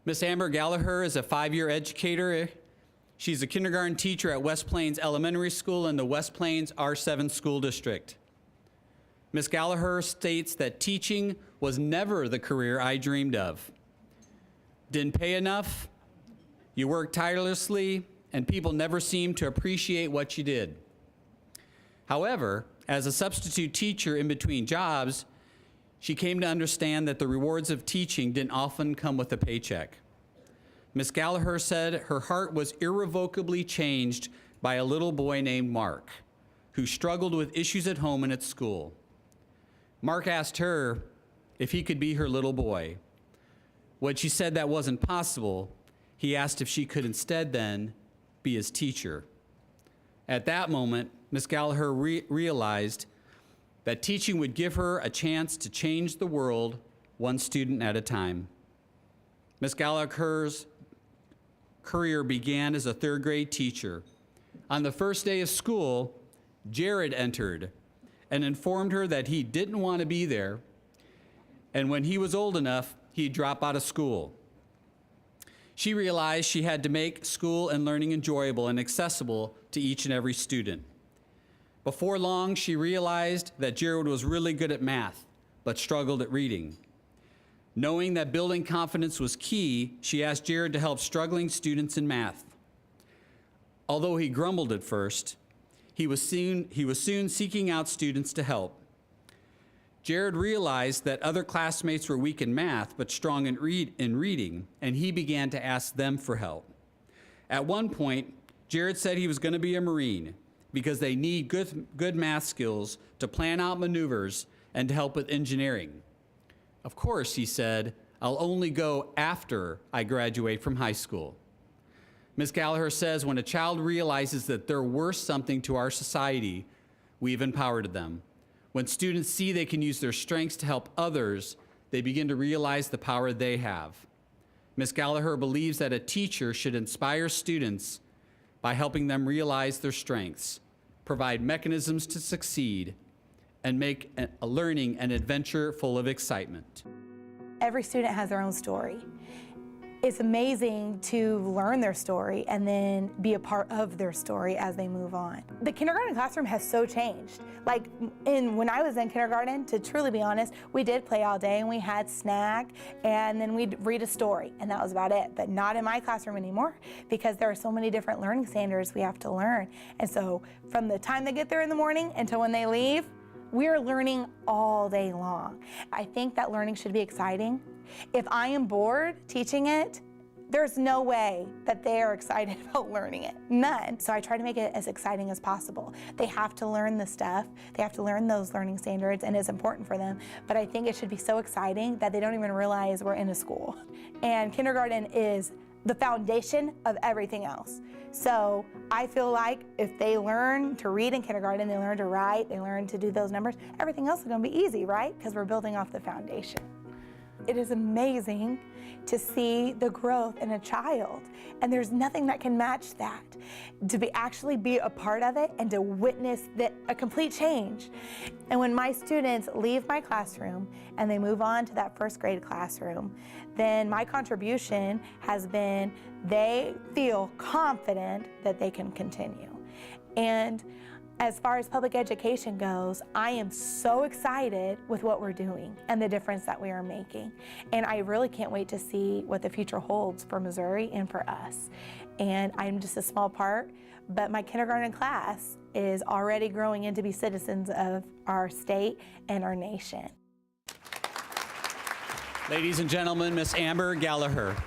Miss Amber Galiher is a 5-year educator. She's a kindergarten teacher at West Plains Elementary School in the West Plains R7 School District. Miss Galiher states that teaching was never the career I dreamed of. Didn't pay enough, you worked tirelessly, and people never seemed to appreciate what you did. However, as a substitute teacher in between jobs, she came to understand that the rewards of teaching didn't often come with a paycheck. Miss Galiher said her heart was irrevocably changed by a little boy named Mark, who struggled with issues at home and at school. Mark asked her if he could be her little boy. When she said that wasn't possible, he asked if she could instead then be his teacher. At that moment, Miss Galiher realized that teaching would give her a chance to change the world one student at a time. Miss Galiher's career began as a 3rd grade teacher. On the first day of school, Jared entered and informed her that he didn't want to be there, and when he was old enough, he'd drop out of school. She realized she had to make school and learning enjoyable and accessible to each and every student. Before long, she realized that Jared was really good at math, but struggled at reading. Knowing that building confidence was key, she asked Jared to help struggling students in math. Although he grumbled at first, he was soon seeking out students to help. Jared realized that other classmates were weak in math, but strong in reading, and he began to ask them for help. At one point, Jared said he was going to be a Marine because they need good math skills to plan out maneuvers and to help with engineering. Of course, he said, I'll only go after I graduate from high school. Ms. Galiher says when a child realizes that they're worth something to our society, we've empowered them. When students see they can use their strengths to help others, they begin to realize the power they have. Ms. Galiher believes that a teacher should inspire students by helping them realize their strengths, provide mechanisms to succeed, and make a learning an adventure full of excitement. Every student has their own story. It's amazing to learn their story and then be a part of their story as they move on. The kindergarten classroom has so changed. Like when I was in kindergarten, to truly be honest, we did play all day and we had snack and then we'd read a story and that was about it. But not in my classroom anymore because there are so many different learning standards we have to learn. And so from the time they get there in the morning until when they leave, we're learning all day long. I think that learning should be exciting. If I am bored teaching it, there's no way that they are excited about learning it, none. So I try to make it as exciting as possible. They have to learn the stuff, they have to learn those learning standards, and it's important for them. But I think it should be so exciting that they don't even realize we're in a school. And kindergarten is the foundation of everything else. So I feel like if they learn to read in kindergarten, they learn to write, they learn to do those numbers, everything else is gonna be easy, right? Because we're building off the foundation. It is amazing to see the growth in a child, and there's nothing that can match that. To actually be a part of it and to witness a complete change. And when my students leave my classroom and they move on to that 1st grade classroom, then my contribution has been they feel confident that they can continue. And as far as public education goes, I am so excited with what we're doing and the difference that we are making. And I really can't wait to see what the future holds for Missouri and for us. And I'm just a small part, but my kindergarten class is already growing into be citizens of our state and our nation. Ladies and gentlemen, Miss Amber Galiher.